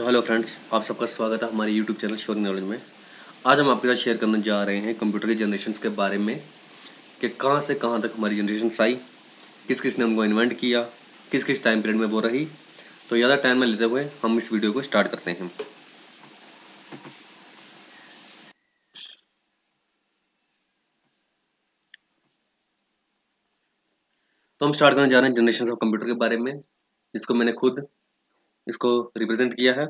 तो hello friends, आप सबका स्वागत है हमारे यूट्यूब चैनल श्योर नॉलेज में। आज हम आपके साथ शेयर करने जा रहे हैं कंप्यूटर के जनरेशन्स के बारे में कि कहाँ से कहाँ तक हमारी जनरेशन्स आई, किस किस ने उनको इन्वेंट किया, किस किस टाइम पीरियड में वो रही। तो ज़्यादा टाइम में लेते हुए हम इस वीडियो को स्टार्ट करते हैं। तो हम स्टार्ट करने जा रहे हैं जनरेशन ऑफ कंप्यूटर के बारे में, जिसको मैंने खुद इसको रिप्रेजेंट किया है।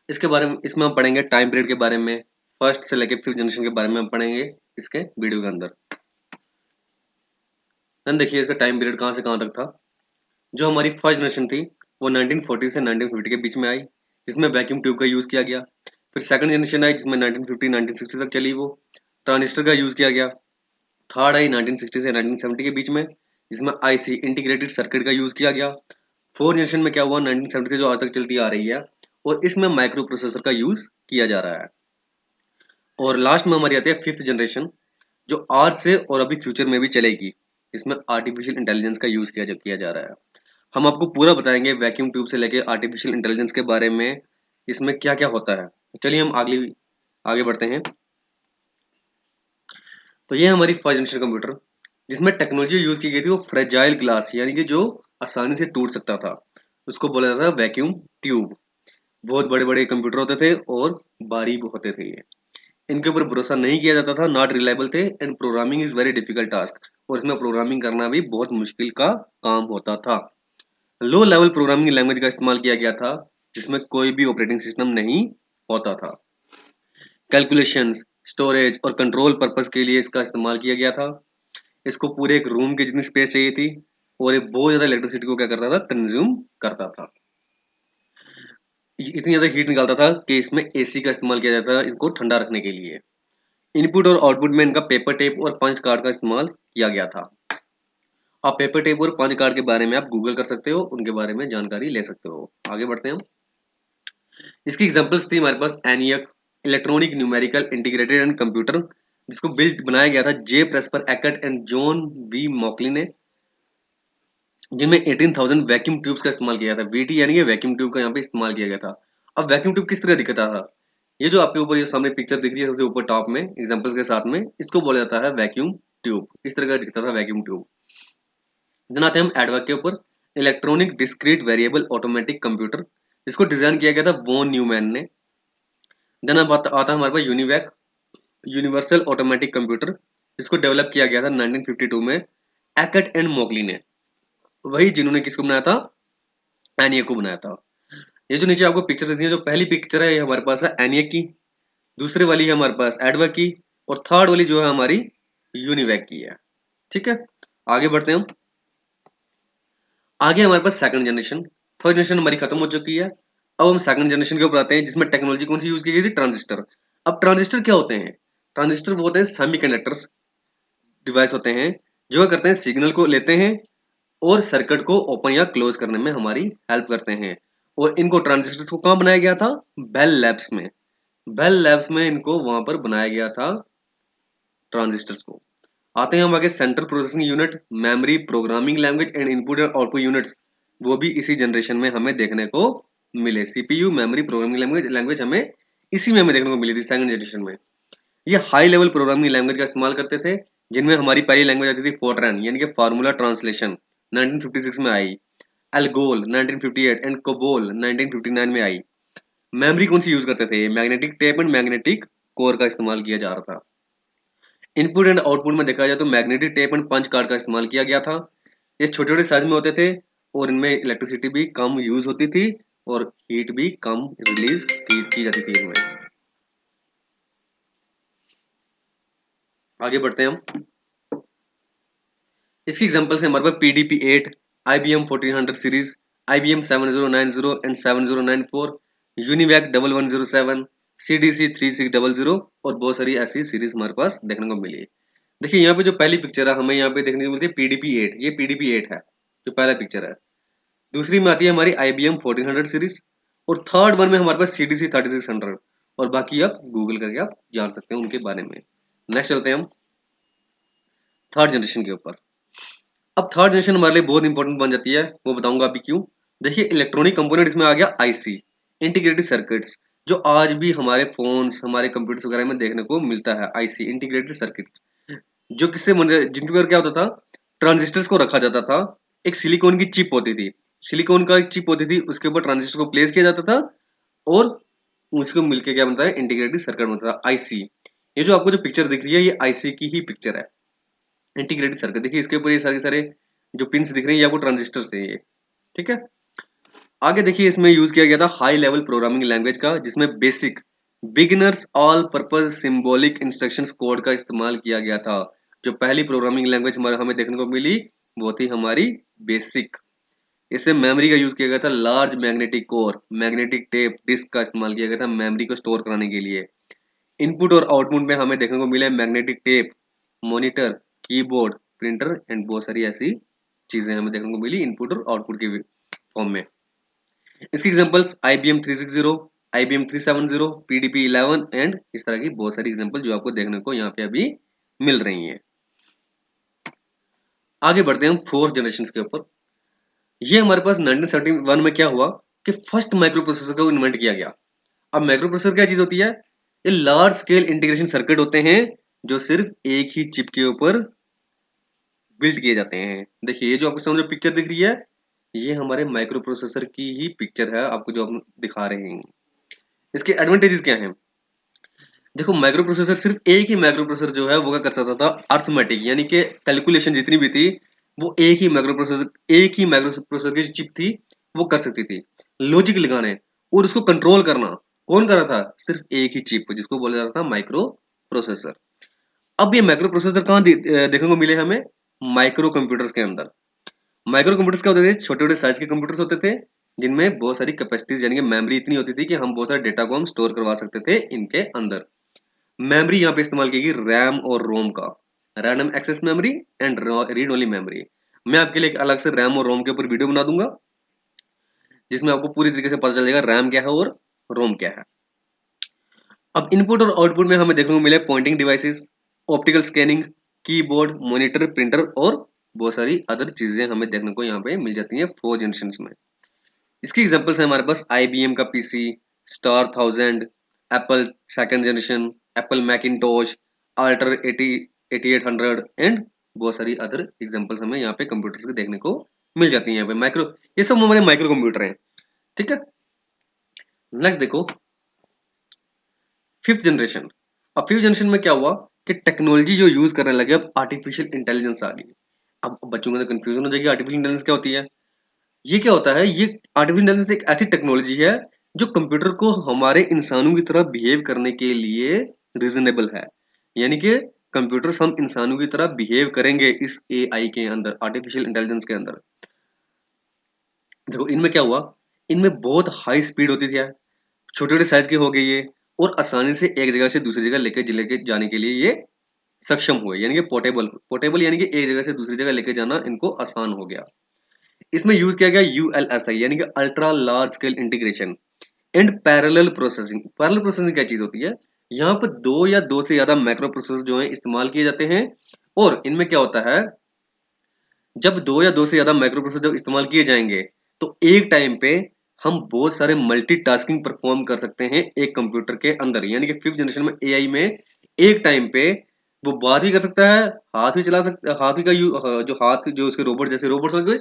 इसके बारे में इसमें हम पढ़ेंगे टाइम पीरियड के बारे में, फर्स्ट से लेकर फिफ्थ जनरेशन के बारे में हम पढ़ेंगे इसके वीडियो के अंदर। देन देखिए इसका टाइम पीरियड कहाँ से कहाँ तक था। जो हमारी फर्स्ट जनरेशन थी वो 1940 से 1950 के बीच में आई, जिसमें वैक्यूम ट्यूब का यूज़ किया गया। फिर सेकंड जनरेशन आई जिसमें 1950 1960 तक चली, वो ट्रांजिस्टर का यूज़ किया गया। थर्ड आई 1960 से 1970 के बीच में, जिसमें आईसी इंटीग्रेटेड सर्किट का यूज़ किया गया। फोर्थ जनरेशन में क्या हुआ, 1970 से जो आज तक चलती आ रही है, और इसमें माइक्रो प्रोसेसर का यूज़ किया जा रहा है। और लास्ट में हमारी आती है फिफ्थ जनरेशन, जो आज से और अभी फ्यूचर में भी चलेगी। इसमें आर्टिफिशियल इंटेलिजेंस का यूज़ किया जा रहा है। हम आपको पूरा बताएंगे वैक्यूम ट्यूब से लेके आर्टिफिशियल इंटेलिजेंस के बारे में, इसमें क्या क्या होता है। चलिए हम आगे बढ़ते हैं। तो ये हमारी फर्स्ट जनरेशन कंप्यूटर, जिसमें टेक्नोलॉजी यूज की गई थी वो फ्रेजाइल ग्लास, यानी कि जो आसानी से टूट सकता था, उसको बोला जाता था वैक्यूम ट्यूब। बहुत बड़े बड़े कंप्यूटर होते थे और भारी होते थे ये। इनके ऊपर भरोसा नहीं किया जाता था, नॉट रिलायबल थे, and programming is very difficult task, और इसमें प्रोग्रामिंग करना भी बहुत मुश्किल का काम होता था। लो लेवल प्रोग्रामिंग लैंग्वेज का इस्तेमाल किया गया था, जिसमें कोई भी ऑपरेटिंग सिस्टम नहीं होता था। कैलकुलेशंस, स्टोरेज और कंट्रोल पर्पस के लिए इसका इस्तेमाल किया गया था। इसको पूरे एक रूम की जितनी स्पेस चाहिए थी, और ये बहुत ज्यादा इलेक्ट्रिसिटी को क्या करता था, कंज्यूम करता था। इतनी ज्यादा हीट निकालता था कि इसमें एसी का इस्तेमाल किया जाता था इसको ठंडा रखने के लिए। इनपुट और आउटपुट में इनका पेपर टेप और पंच कार्ड का इस्तेमाल किया गया था। आप पेपर टेप और पंच कार्ड के बारे में आप गूगल कर सकते हो, उनके बारे में जानकारी ले सकते हो। आगे बढ़ते हैं हम। इसकी एग्जांपल्स थी हमारे पास ENIAC, electronic numerical integrated and computer, जिसको बिल्ट बनाया गया था जे प्रेस्पर एकट एंड जॉन वी मॉकली ने, जिनमें 18,000 वैक्यूम ट्यूब्स का इस्तेमाल किया था। वीटी यानी कि वैक्यूम ट्यूब का यहाँ पे इस्तेमाल किया गया था। अब वैक्यूम ट्यूब किस तरह दिखता था, ये जो आपके ऊपर ये सामने पिक्चर दिख रही है सबसे ऊपर टॉप में एग्जांपल्स के साथ में, इसको बोला जाता है वैक्यूम ट्यूब। इस तरह का दिखता था वैक्यूम ट्यूब। देन आते हैं हम एडवर्क के ऊपर, electronic discrete variable automatic computer, इसको डिजाइन किया गया था वॉन न्यूमैन ने। देन अब आता है हमारे पास यूनिवैक, यूनिवर्सल ऑटोमेटिक कंप्यूटर, इसको डेवलप किया गया था 1952 में एकट एंड मोगली ने, वही जिन्होंने किसको बनाया था, एनियक को बनाया था। ये जो नीचे आपको पिक्चर देती है, जो पहली पिक्चर है ये हमारे पास है एनियक की, दूसरी वाली है हमारे पास एडवर्क की, और थर्ड वाली जो है हमारी यूनिवैक की है। ठीक है, आगे बढ़ते हैं हम। आगे हमारे पास सेकंड जनरेशन, फर्स्ट जनरेशन हमारी खत्म हो चुकी है। अब हम सेकंड जनरेशन के ऊपर आते हैं, जिसमें टेक्नोलॉजी कौन सी यूज की गई थी, ट्रांजिस्टर। अब ट्रांजिस्टर क्या होते हैं, ट्रांजिस्टर वो होते हैं सेमीकंडक्टर्स डिवाइस होते हैं, जो क्या करते हैं, सिग्नल को लेते हैं और सर्किट को ओपन या क्लोज करने में हमारी हेल्प करते हैं। और इनको ट्रांजिस्टर को कहाँ बनाया गया था, बेल लैब्स में। बेल लैब्स में इनको वहां पर बनाया गया था ट्रांजिस्टर्स को। आते हैं हम आगे, central processing unit, memory, programming language and input and output units, वो भी इसी जनरेशन में हमें देखने को मिले। सीपीयू, मेमोरी, प्रोग्रामिंग लैंग्वेज हमें इसी में हमें देखने को मिली थी सेकंड जनरेशन में। ये हाई लेवल प्रोग्रामिंग लैंग्वेज का इस्तेमाल करते थे, जिनमें हमारी पहली लैंग्वेज आती थी फोर्ट्रैन, यानी कि फार्मूला ट्रांसलेशन 1956 में आई। एल्गोल 1958 एंड कोबोल 1959 में आई। मेमोरी कौन सी यूज करते थे, magnetic tape and magnetic core का इस्तेमाल किया जा रहा था। इनपुट एंड आउटपुट में देखा जाए तो magnetic tape and punch card का इस्तेमाल किया गया था। ये छोटे छोटे साइज में होते थे, और इनमें इलेक्ट्रिसिटी भी कम यूज होती थी, और हीट भी कम रिलीज की जाती थी इनमें। आगे बढ़ते हैं हम। इसकी एग्जांपल से हमारे पास PDP 8, IBM 1400 series, IBM 7090 and 7094, UNIVAC 1107, CDC 3600, और बहुत सारी ऐसी सीरीज हमारे पास देखने को मिली है। देखिए यहाँ पे जो पहली पिक्चर है हमें यहाँ पे देखने को मिलती है पीडीपी 8, ये पीडीपी 8 है जो पहला पिक्चर है। दूसरी में आती है हमारी IBM 1400 सीरीज, और थर्ड वन में हमारे पास CDC 3600, और बाकी आप गूगल करके आप जान सकते हैं उनके बारे में। नेक्स्ट चलते हैं हम थर्ड जनरेशन के ऊपर। अब थर्ड जनरेशन हमारे लिए बहुत इंपॉर्टेंट बन जाती है, वो बताऊंगा अभी क्यों। देखिए इलेक्ट्रॉनिक कंपोनेंट इसमें आ गया आईसी, इंटीग्रेटेड सर्किट्स, जो आज भी हमारे फोन्स हमारे कंप्यूटर्स वगैरह में देखने को मिलता है। आईसी इंटीग्रेटेड सर्किट्स, जो किससे जिनके ऊपर क्या होता था, ट्रांजिस्टर्स को रखा जाता था। एक सिलिकॉन की चिप होती थी, सिलिकॉन का एक चिप होती थी, उसके ऊपर ट्रांजिस्टर को प्लेस किया जाता था और उसको मिलके क्या बनता है, इंटीग्रेटेड सर्किट बनता था, आईसी। ये जो आपको जो पिक्चर दिख रही है ये आईसी की ही पिक्चर है, इंटीग्रेटेड सर्किट। देखिए इसके ऊपर ये सारे सारे जो पिंस दिख रहे हैं ये आपको ट्रांजिस्टर से ये, ठीक है। आगे देखिए इसमें यूज किया गया था हाई लेवल प्रोग्रामिंग लैंग्वेज का, जिसमें basic beginners all purpose symbolic instructions code का इस्तेमाल किया गया था। जो पहली प्रोग्रामिंग लैंग्वेज हमारे हमें देखने को मिली वो थी हमारी बेसिक। इससे मेमोरी का यूज किया गया था, large magnetic core, magnetic tape disk का इस्तेमाल किया गया था मेमोरी को स्टोर कराने के लिए। इनपुट और आउटपुट में हमें देखने को मिले magnetic tape, monitor, keyboard, printer and बहुत सारी ऐसी चीजें हमें देखने को मिली इनपुट और आउटपुट के फॉर्म में। इसकी examples IBM 360, IBM 370, PDP 11 and इस तरह की बहुत सारी एग्जांपल जो आपको देखने को यहाँ पे अभी मिल रही हैं। आगे बढ़ते हैं हम फोर्थ जनरेशन के ऊपर। ये हमारे पास 1971 में क्या हुआ कि फर्स्ट माइक्रो प्रोसेसर को इन्वेंट किया गया। अब माइक्रो प्रोसेसर क्या चीज होती है, ये लार्ज स्केल इंटीग्रेशन सर्किट होते हैं जो सिर्फ एक ही चिप के ऊपर बिल्ड किए जाते हैं। देखिए ये जो आपको सामने पिक्चर दिख रही है ये हमारे माइक्रो प्रोसेसर की ही पिक्चर है, आपको जो हम दिखा रहे हैं। इसके एडवांटेजेस क्या हैं, देखो माइक्रो प्रोसेसर सिर्फ एक ही माइक्रो प्रोसेसर जो है वो क्या कर सकता था, अर्थमेटिक यानी कि कैलकुलेशन जितनी भी थी वो एक ही माइक्रो प्रोसेसर की जो चिप थी वो कर सकती थी। लॉजिक लगाने और उसको कंट्रोल करना कौन कर रहा था, सिर्फ एक ही चिप जिसको बोला जाता था माइक्रो प्रोसेसर। अब ये माइक्रो प्रोसेसर कहाँ देखने को मिले हमें, माइक्रो कंप्यूटर्स के अंदर। माइक्रो कंप्यूटर्स क्या होते थे, छोटे छोटे साइज के कंप्यूटर्स होते थे जिनमें बहुत सारी कैपेसिटीज यानी कि मेमोरी इतनी होती थी कि हम बहुत सारे डेटा को हम स्टोर करवा सकते थे इनके अंदर। मेमोरी यहाँ पे इस्तेमाल की गई रैम और रोम का, random access memory and read only memory. मैं आपके लिए एक अलग से रैम और रोम के ऊपर वीडियो बना दूंगा जिसमें आपको पूरी तरीके से पता चलेगा रैम क्या है और रोम क्या है। अब इनपुट और आउटपुट में हमें देखने को मिले pointing devices, optical scanning, keyboard, monitor, printer और बहुत सारी अदर चीजें हमें देखने को यहाँ पे मिल जाती हैं फोर जनरेशन में। इसकी एग्जांपल्स है हमारे पास IBM का PC, star 1000, Apple second generation, Apple Macintosh, alter 8800 and बहुत सारी अदर एग्जांपल्स हमें यहाँ पे कंप्यूटर्स के देखने को मिल जाती हैं यहाँ पे माइक्रो, ये सब हमारे माइक्रो कंप्यूटर हैं, ठीक है। नेक्स्ट देखो फिफ्थ जनरेशन। अब फिफ्थ जनरेशन में क्या हुआ कि टेक्नोलॉजी जो यूज करने लगे, अब आर्टिफिशियल इंटेलिजेंस आ गई। अब बच्चों को तो कंफ्यूजन हो जाएगी आर्टिफिशियल इंटेलिजेंस क्या होती है। ये क्या होता है, ये आर्टिफिशियल इंटेलिजेंस एक ऐसी टेक्नोलॉजी है जो कंप्यूटर को हमारे इंसानों की तरह बिहेव करने के लिए रीजनेबल है। यानी कि कंप्यूटर्स हम इंसानों की तरह बिहेव करेंगे इस AI के अंदर, आर्टिफिशियल इंटेलिजेंस के अंदर। देखो इनमें क्या हुआ, इनमें बहुत हाई स्पीड होती थी, छोटे छोटे साइज की हो गई है और आसानी से एक जगह से दूसरी जगह लेके जाने के लिए ये सक्षम हुए, यानी कि पोर्टेबल, पोर्टेबल यानी कि एक जगह से दूसरी जगह लेके जाना इनको आसान हो गया। इसमें यूज किया गया ULSI यानी कि ultra large scale integration and parallel processing. Parallel processing क्या चीज होती है, यहाँ पर दो या दो से ज्यादा माइक्रो प्रोसेसर जो है इस्तेमाल किए जाते हैं। और इनमें क्या होता है, जब दो या दो से ज्यादा माइक्रो प्रोसेसर जब इस्तेमाल किए जाएंगे तो एक टाइम पे हम बहुत सारे मल्टीटास्किंग परफॉर्म कर सकते हैं एक कंप्यूटर के अंदर। यानी कि फिफ्थ जनरेशन में AI में एक टाइम पे वो बात भी कर सकता है, हाथ भी चला सकता, हाथ का जो हाथ जो उसके रोबोट जैसे रोबोट्स हो गए,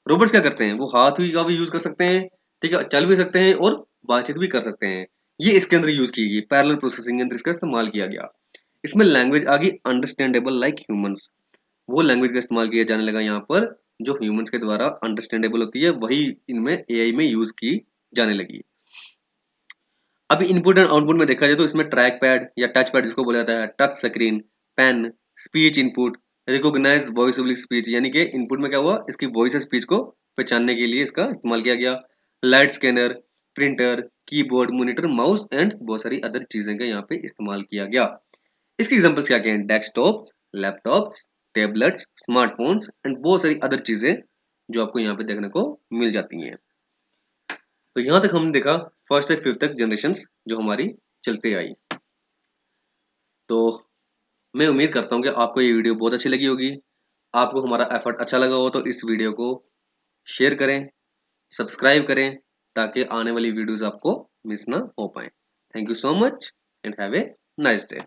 रोबोट्स क्या करते हैं वो हाथ ही का भी यूज कर सकते हैं, ठीक है, चल भी सकते हैं और बातचीत भी कर सकते हैं। ये इसके अंदर यूज की गई पैरेलल प्रोसेसिंग के अंदर इसका इस्तेमाल किया गया। इसमें लैंग्वेज आ गई अंडरस्टैंडेबल लाइक ह्यूमंस, वो लैंग्वेज का इस्तेमाल किया जाने लगा यहाँ पर जो ह्यूमंस के द्वारा अंडरस्टैंडेबल होती है, वही इनमें AI में यूज की जाने लगी। अभी इनपुट एंड आउटपुट में देखा जाए तो इसमें ट्रैक पैड या टच पैड जिसको बोला जाता है, touch screen, pen, speech input, recognise voice speech, यानी कि इनपुट में क्या हुआ, इसकी वॉइस स्पीच को पहचानने के लिए इसका इस्तेमाल किया गया। Light scanner, printer, keyboard, monitor, mouse and बहुत सारी अदर चीजें का यहाँ पे इस्तेमाल किया गया। इसकी एग्जांपल्स क्या क्या हैं, desktops, laptops, tablets, smartphones and बहुत सारी अदर चीजें जो आपको यहाँ पे देखने को मिल जाती हैं। तो यहाँ तक हमने देखा फर्स्ट से फिफ्थ तक जनरेशन जो हमारी चलते आई। तो मैं उम्मीद करता हूँ कि आपको ये वीडियो बहुत अच्छी लगी होगी। आपको हमारा एफर्ट अच्छा लगा हो तो इस वीडियो को शेयर करें, सब्सक्राइब करें, ताकि आने वाली वीडियोस आपको मिस ना हो पाए। Thank you so much and have a nice day.